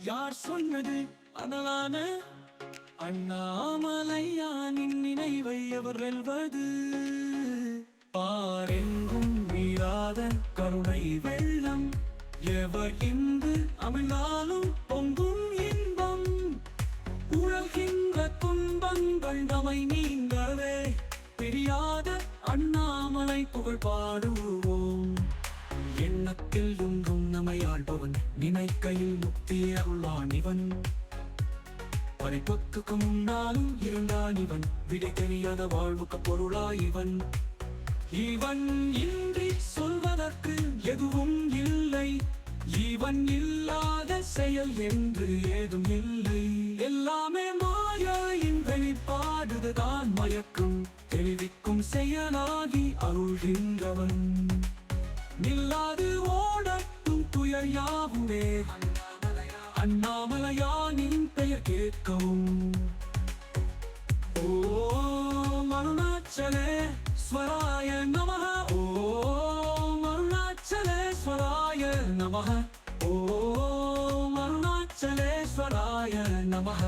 யார் சொன்னது அனலான அண்ணாமலையானின் நினைவை அவர் வெல்வது? பாரெங்கும் மீறாத கருணை வெள்ளம், எவர் இன்று அமிழ்ந்தாலும் பொங்கும் இன்பம். உழல்கின்ற துன்பங்கள் நம்மை நீங்கவே, பிரியாத அண்ணாமலை புகழ் பாடுவோம். எண்ணத்தில் ஒன்றும் நம்மை ஆள்பவன், நினைக்கையில் முக்தி அருளான் இவன். படைப்புக்கு முன்னாலும் இருந்தான் இவன், விடை தெரியாத வாழ்வுக்கு பொருளாய் இவன். இவன் இன்றி சொல்வதற்கு எதுவும் இல்லை, இவன் இல்லாத செயல் என்று ஏதும் இல்லை. எல்லாமே மாயின் வெளிப்பாடுதான், மயக்கும் தெளிவிக்கும் செயலாகி அருள்கின்றவன். நில்லாது ஓடட்டும் துயர் யாவுமே, அண்ணாமலையானின் பெயர் கேட்கவும். ஓம் அருணாச்சலேஸ்வராய நமஹ, ஓம் அருணாச்சலேஸ்வராய நமஹ, ஓம் அருணாச்சலேஸ்வராய நமஹ.